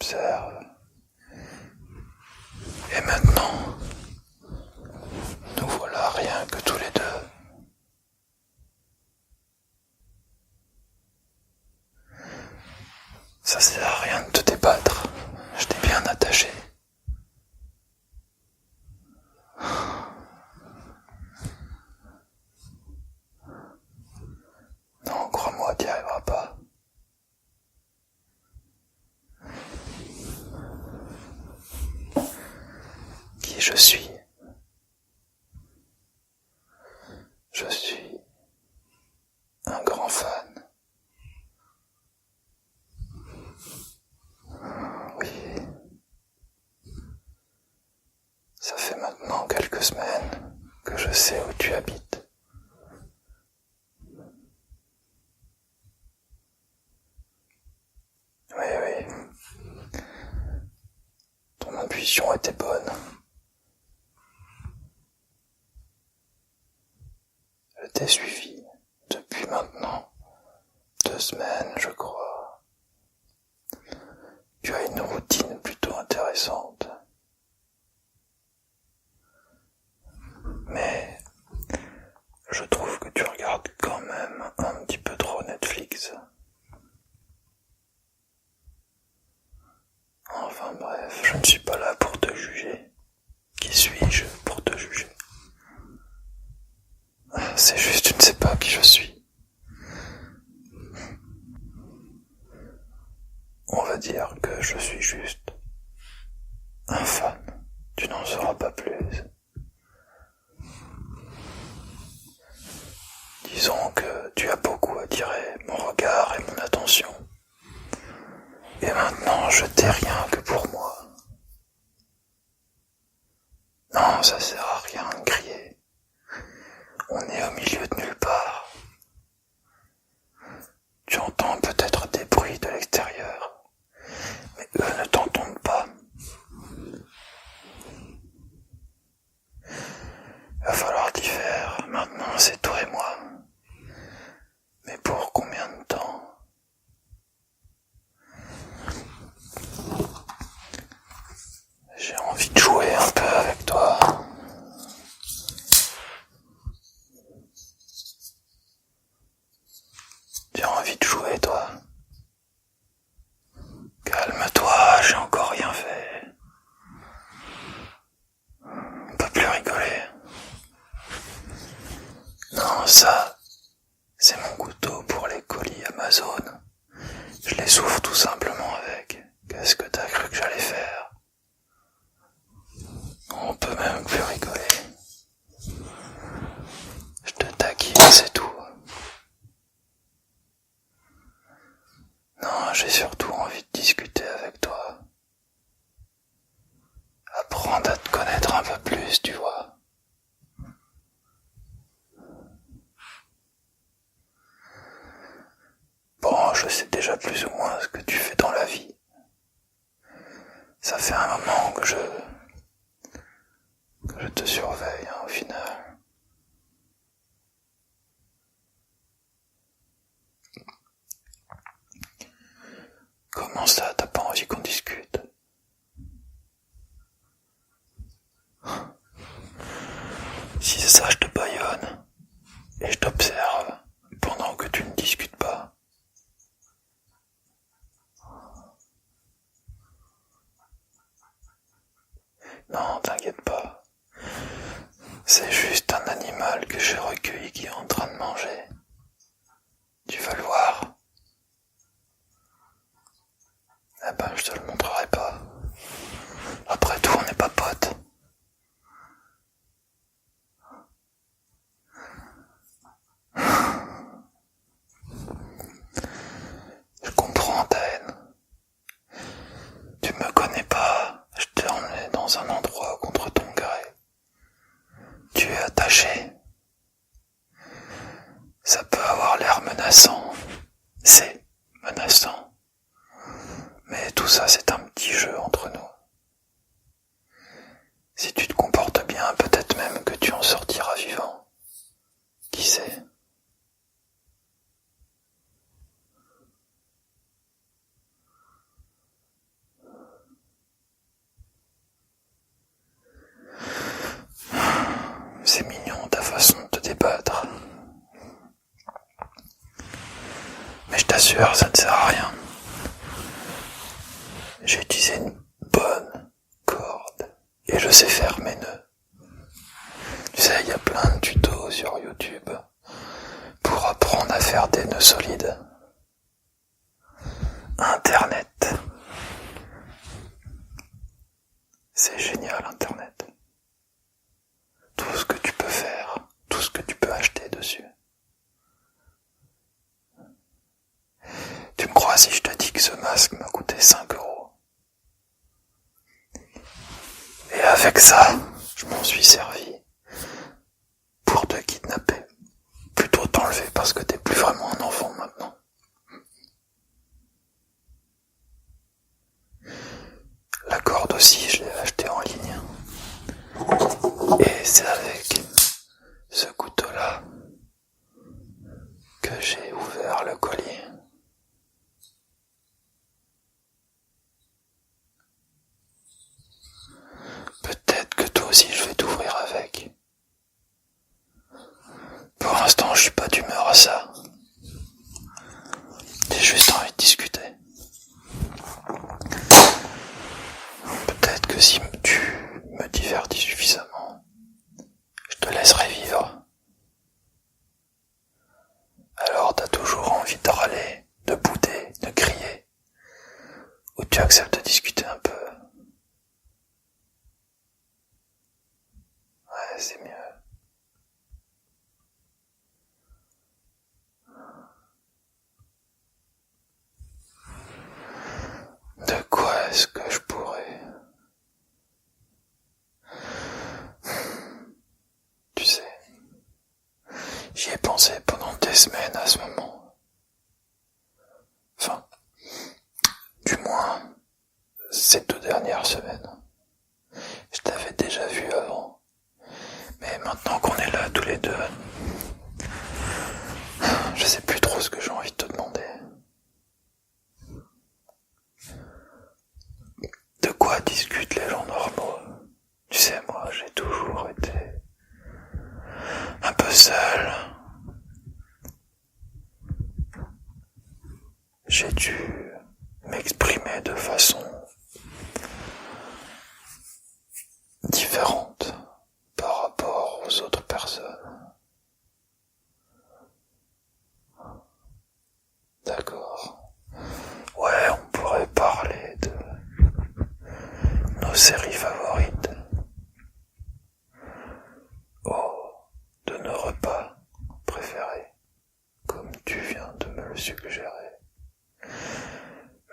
m'observe. Et maintenant, nous voilà rien que tous les deux. Ça sert à rien de te débattre, je t'ai bien attaché. Non, crois-moi, t'y arriveras pas. Qui je suis? Je suis un grand fan. Oui. Ça fait maintenant quelques semaines que je sais où tu habites. Oui, oui. Ton intuition était bonne. Je t'ai suivi depuis maintenant 2 semaines, je crois. Tu as une routine plutôt intéressante. Mais je trouve que tu regardes quand même un petit peu trop Netflix. Enfin bref, je ne suis pas là pour te juger. Qui suis-je pour te juger? C'est juste, tu ne sais pas qui je suis. On va dire que je suis juste un fan. Tu n'en sauras pas plus. Disons que tu as beaucoup attiré mon regard et mon attention. Et maintenant, je t'ai rien que pour moi. Non, ça sert à rien de crier. On est au milieu de nulle part. Tu entends peut-être des bruits de l'extérieur, mais eux ne t'entendent pas. Il va falloir t'y faire. Maintenant, c'est toi et moi. Mais pour combien de temps? J'ai envie de jouer un peu avec toi. Tu as envie de jouer, toi? Calme-toi, j'ai encore rien fait. On peut plus rigoler. Non, ça, c'est mon couteau pour les colis Amazon. Je les ouvre tout simplement avec. Qu'est-ce que t'as cru que j'allais faire? On peut même plus rigoler. Je te taquine, c'est tout. Non, j'ai surtout envie de discuter avec toi. Apprendre à te connaître un peu plus, tu vois. Bon, je sais déjà plus ou moins ce que tu fais dans la vie. Ça fait un moment que je te surveille, au final. Comment ça, t'as pas envie qu'on discute? Si c'est ça, je te bâillonne et je t'observe pendant que tu ne discutes pas. Non, t'inquiète pas. C'est juste un animal que j'ai recueilli qui est en train de manger. Tu veux le voir? Eh ben, je te le montrerai pas. Après tout, on n'est pas potes. Je comprends ta haine. Tu me connais pas. Je t'ai emmené dans un endroit contre ton gré. Tu es attaché. Ça peut avoir l'air menaçant. C'est menaçant. Mais tout ça, c'est un petit jeu entre nous. Si tu te comportes bien, peut-être même que tu en sortiras vivant. Qui sait? t'assure, ça ne sert à rien. J'ai utilisé une bonne corde et je sais faire mes nœuds. Tu sais, il y a plein de tutos sur YouTube pour apprendre à faire des nœuds solides. Internet. C'est génial, Internet. Tout ce que tu peux faire, tout ce que tu peux acheter dessus. Tu me crois si je te dis que ce masque m'a coûté 5 €? Et avec ça, je m'en suis servi pour te kidnapper. Plutôt t'enlever parce que t'es plus vraiment un enfant maintenant. La corde aussi, je l'ai achetée en ligne. Et c'est avec ce couteau-là que j'ai ouvert le colis. Peut-être que toi aussi je vais t'ouvrir avec. Pour l'instant, je suis pas d'humeur à ça. J'ai juste envie de discuter. Peut-être que si tu me divertis suffisamment, je te laisserai vivre. Alors t'as toujours envie de râler, de bouder, de crier, ou tu acceptes de discuter un peu. Ouais, c'est mieux. De quoi est-ce que je pourrais... Tu sais, j'y ai pensé pendant des semaines à ce moment. Enfin, du moins, ces 2 dernières semaines. Je t'avais déjà vu avant. Mais maintenant qu'on est là tous les deux, je sais plus trop ce que j'ai envie de te demander. De quoi discutent les gens normaux? Tu sais, moi, j'ai toujours été un peu seul. J'ai dû m'exprimer de façon différente par rapport aux autres personnes. D'accord. Ouais, on pourrait parler de nos séries favorites. Oh, de nos repas préférés, comme tu viens de me le suggérer.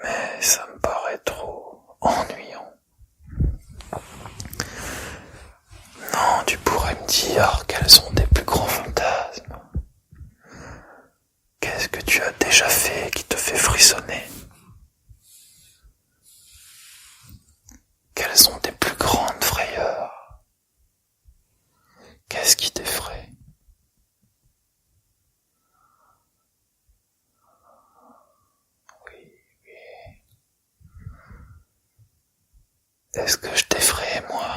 Mais ça me paraît trop ennuyant. Non, tu pourrais me dire quels sont tes plus grands fantasmes. Qu'est-ce que tu as déjà fait qui te fait frissonner? Quelles sont tes plus grandes frayeurs? Qu'est-ce qui t'effraie? Oui. Est-ce que je t'effraie, moi?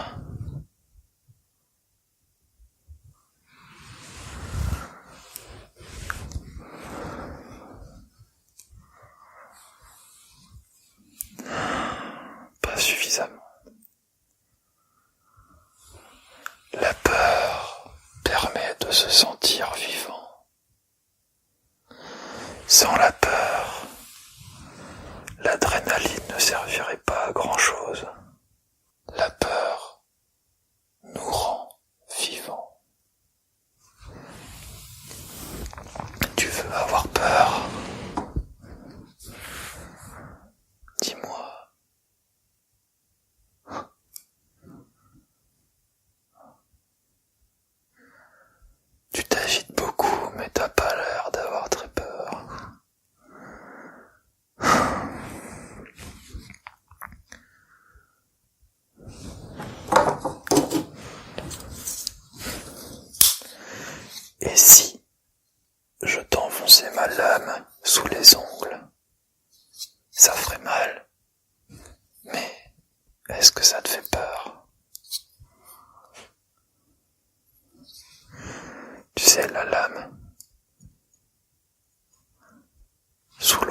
Pas suffisamment. La peur permet de se sentir vivant. Sans la peur, l'adrénaline ne servirait pas à grand-chose. La peur nous rend vivants. Tu veux avoir peur? Dis-moi. Tu t'agites beaucoup, mais t'as pas l'air d'avoir très peur. Et si je t'enfonçais ma lame sous les ongles? Ça ferait mal. Mais est-ce que ça te fait peur? Tu sais, la lame sous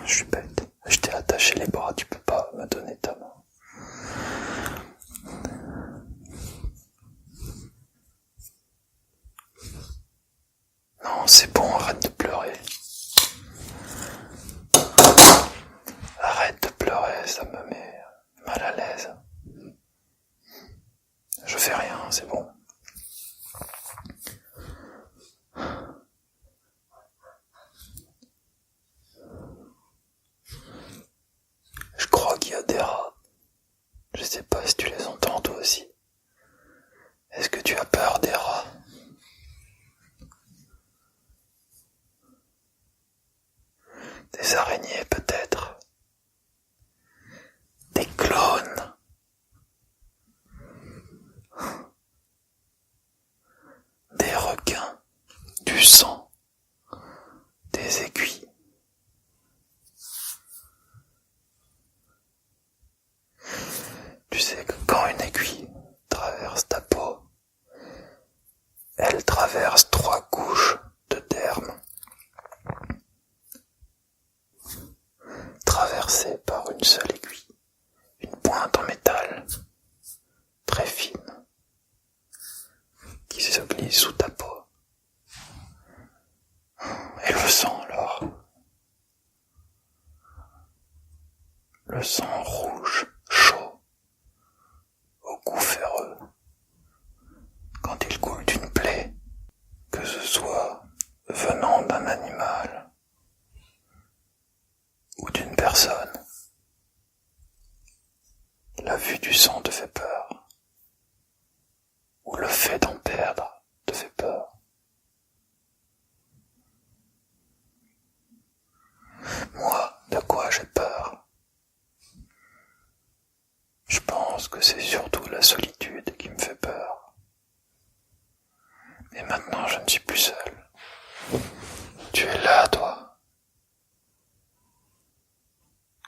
Je suis bête. Je t'ai attaché les bras, tu peux pas me donner ta main. Non, c'est bon, arrête de pleurer. Arrête de pleurer, ça me met mal à l'aise. Je fais rien, c'est bon. Je crois qu'il y a des rats. Je sais pas si tu les entends toi aussi. Est-ce que tu as peur des rats? Des araignées peut-être? Des clones? Des requins? Du sang? Des aiguilles? Tu sais que quand une aiguille traverse ta peau, elle traverse 3 couches de derme, traversées par une seule aiguille, une pointe en métal, très fine, qui se glisse sous ta peau. Et le sang alors? Le sang rouge, chaud, au goût ferreux, quand il coule d'une plaie, que ce soit venant d'un animal ou d'une personne. La vue du sang te fait peur, ou le fait d'en perdre te fait peur. Moi, de quoi j'ai peur? Je pense que c'est surtout la solitude qui me fait peur. Mais maintenant, je ne suis plus seul. Tu es là, toi.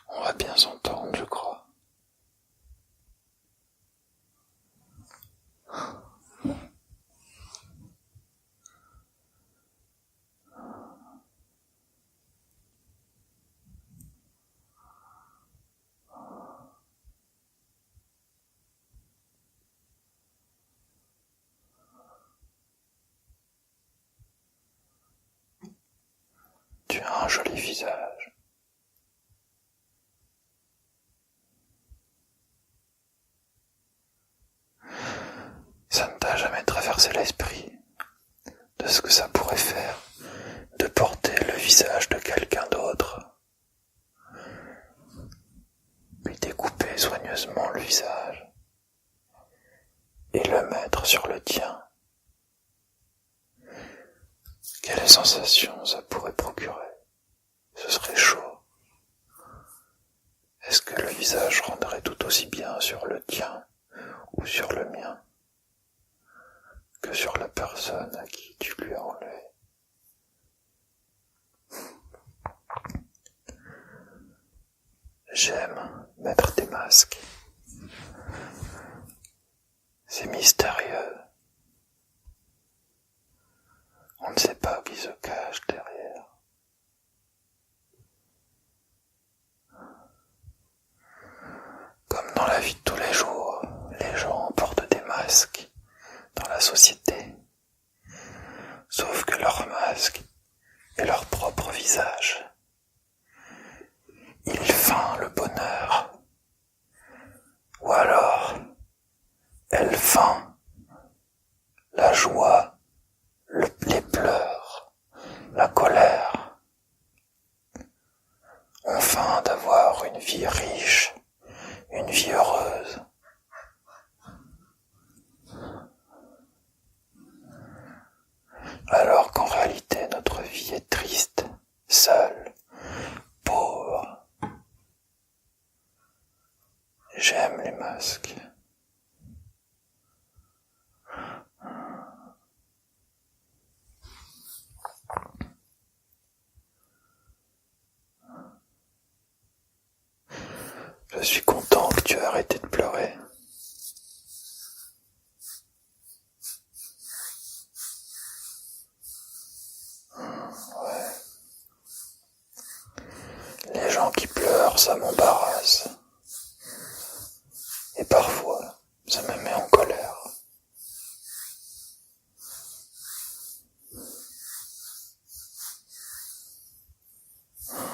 On va bien s'entendre, je crois. Tu as un joli visage. Ça ne t'a jamais traversé l'esprit de ce que ça pourrait faire de porter le visage de quelqu'un d'autre, lui découper soigneusement le visage et le mettre sur le tien? Quelle sensation ça pourrait procurer? Ce serait chaud. Est-ce que le visage rendrait tout aussi bien sur le tien ou sur le mien que sur la personne à qui tu lui as enlevé? J'aime mettre des masques. C'est mystérieux. On ne sait pas qui se cache derrière. Comme dans la vie de tous les jours, les gens portent des masques dans la société. Sauf que leur masque est leur propre visage. Il feint le bonheur. Ou alors, elle feint la joie, les pleurs, la colère. On feint d'avoir une vie riche, une vie heureuse. Alors qu'en réalité notre vie est triste, seule, pauvre. J'aime les masques. Je suis content que tu aies arrêté de pleurer. Les gens qui pleurent, ça m'embarrasse. Et parfois, ça me met en colère.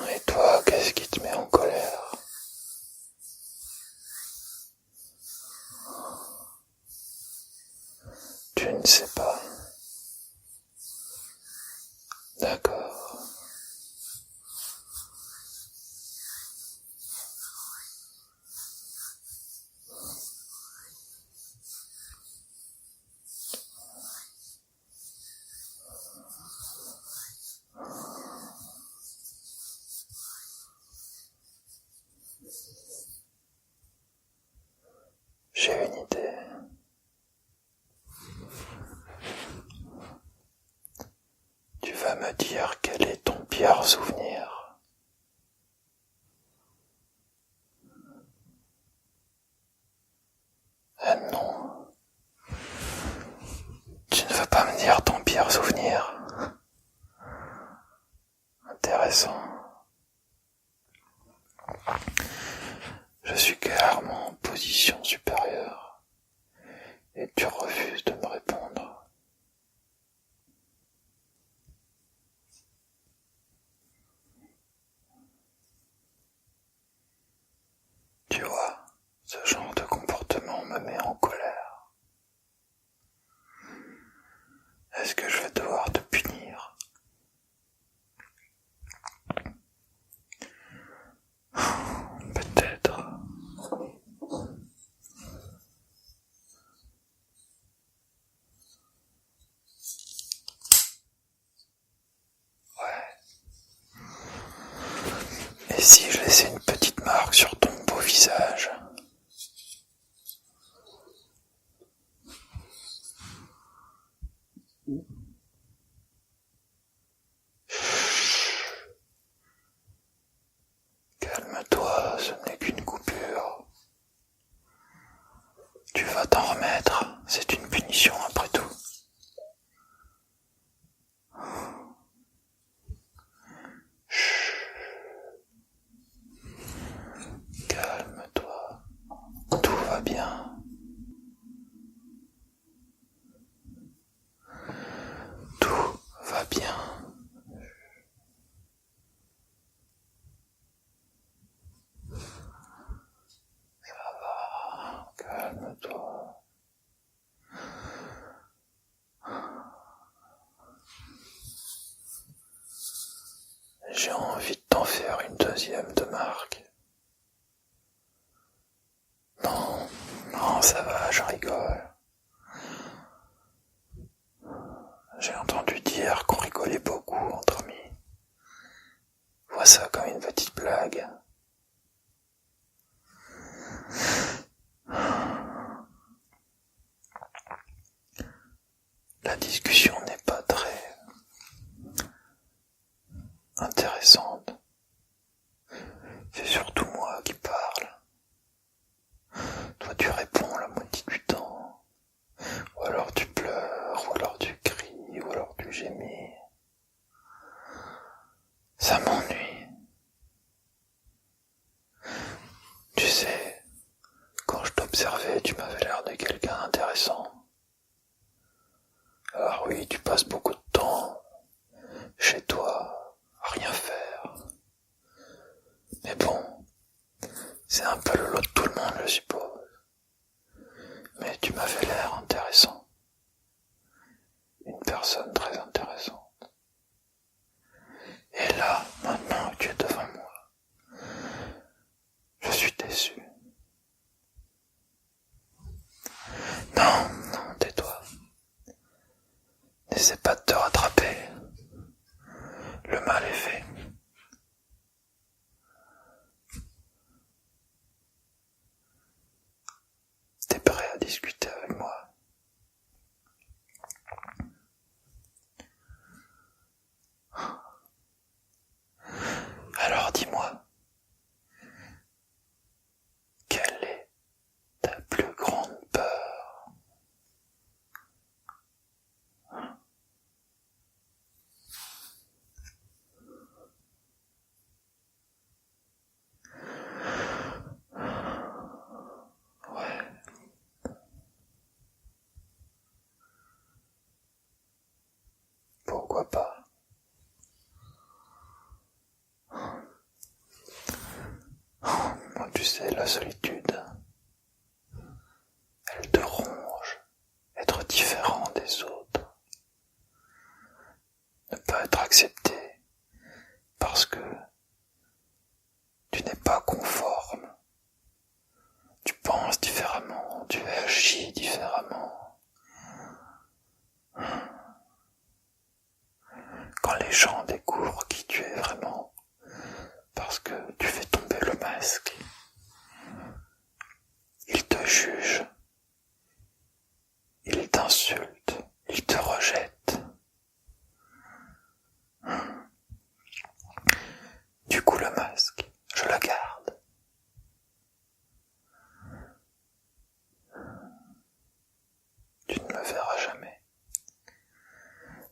Et toi, qu'est-ce qui te met en colère? Tu ne sais pas. D'accord. J'ai une idée. Tu vas me dire quel est ton pire souvenir. Ah non. Tu ne veux pas me dire ton pire souvenir. Intéressant. Je suis clairement en position supérieure et tu refuses de me répondre. Tu vois, ce genre de comportement me met en colère. Est-ce que je vais devoir te punir? Peut-être. Ouais. Et si je laissais une petite marque sur ton beau visage? Calme-toi, ce n'est qu'une coupure. Tu vas t'en remettre, c'est une punition après tout. Calme-toi, tout va bien. Tout va bien. Ça va, calme-toi. J'ai envie de t'en faire une deuxième de marque. Non, non, ça va, je rigole. J'ai entendu dire qu'on rigolait beaucoup entre amis. Vois ça comme une petite blague. La discussion n'est pas très intéressante. C'est surtout moi qui parle. Toi tu réponds la moitié du temps. Ou alors tu pleures, ou alors tu cries, ou alors tu gémis. Ça m'ennuie. Tu sais, quand je t'observais, tu m'avais l'air de quelqu'un d'intéressant. Alors oui, tu passes beaucoup de temps chez toi, à rien faire. Mais bon, c'est un peu le lot de tout le monde, je suppose. Mais tu m'avais l'air intéressant. Une personne très intéressante. Et là, maintenant que tu es devant moi, je suis déçu. Non, non, tais-toi. N'essaie pas de te rattraper. Le mal est fait. sais, la solitude, elle te ronge, être différent des autres, ne pas être accepté parce que tu n'es pas conforme, tu penses différemment, tu agis différemment. Quand les gens découvrent qui tu es vraiment, parce que tu fais tomber le masque, ils te jugent, ils t'insultent, ils te rejettent. Du coup, le masque, je le garde. Tu ne me verras jamais.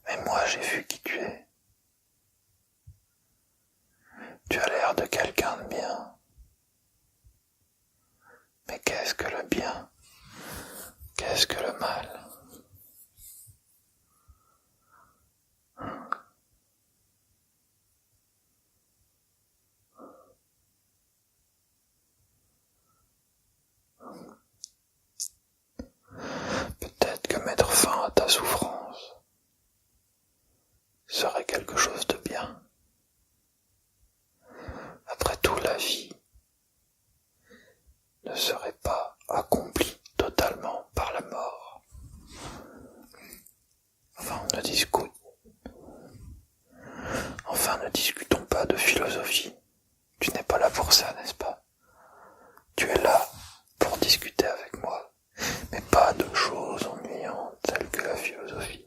Mais moi, j'ai vu qui tu es. Tu as l'air de quelqu'un de bien. Mais qu'est-ce que le bien? Qu'est-ce que le mal? Peut-être que mettre fin à ta souffrance serait quelque chose de bien. Après tout, la vie ne serait pas accomplie totalement par la mort. Enfin, ne discutons pas de philosophie. Tu n'es pas là pour ça, n'est-ce pas? Tu es là pour discuter avec moi, mais pas de choses ennuyantes telles que la philosophie.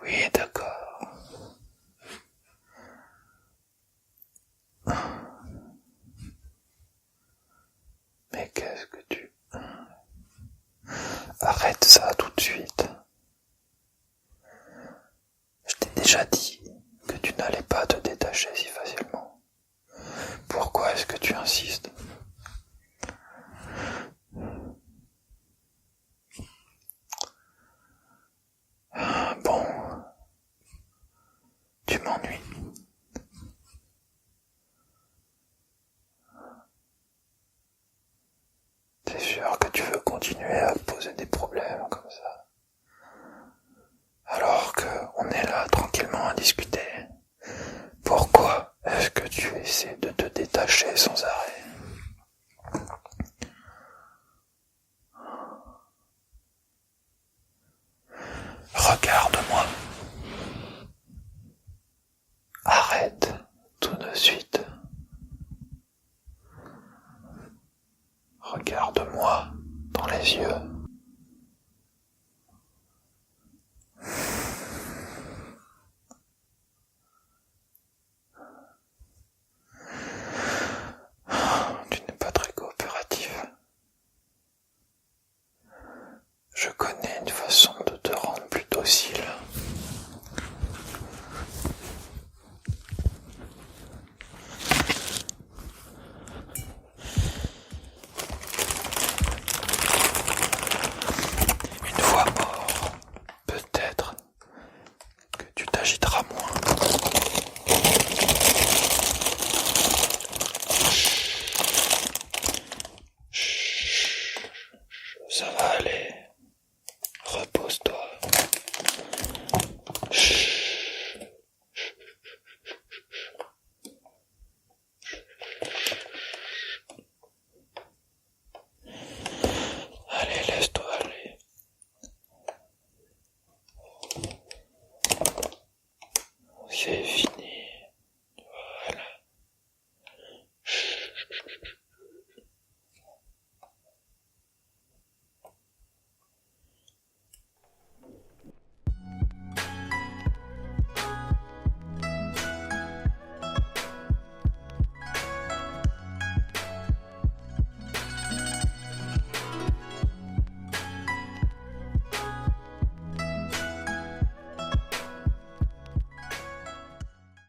Oui, d'accord. Mais qu'est-ce que tu... Arrête ça tout de suite. Je t'ai déjà dit que tu n'allais pas te détacher si facilement. Pourquoi est-ce que tu insistes? Bon, tu m'ennuies. C'est sûr que tu veux continuer à poser des problèmes comme ça. Alors qu'on est là tranquillement à discuter. Pourquoi est-ce que tu essaies de te détacher sans arrêt? Regarde-moi. Arrête tout de suite. Regarde-moi dans les yeux. Tu n'es pas très coopératif. Je connais une façon de te rendre plus docile. Une fois mort, peut-être que tu t'agiteras moins. Ça va aller. Repose-toi. Allez, laisse-toi aller. C'est fini.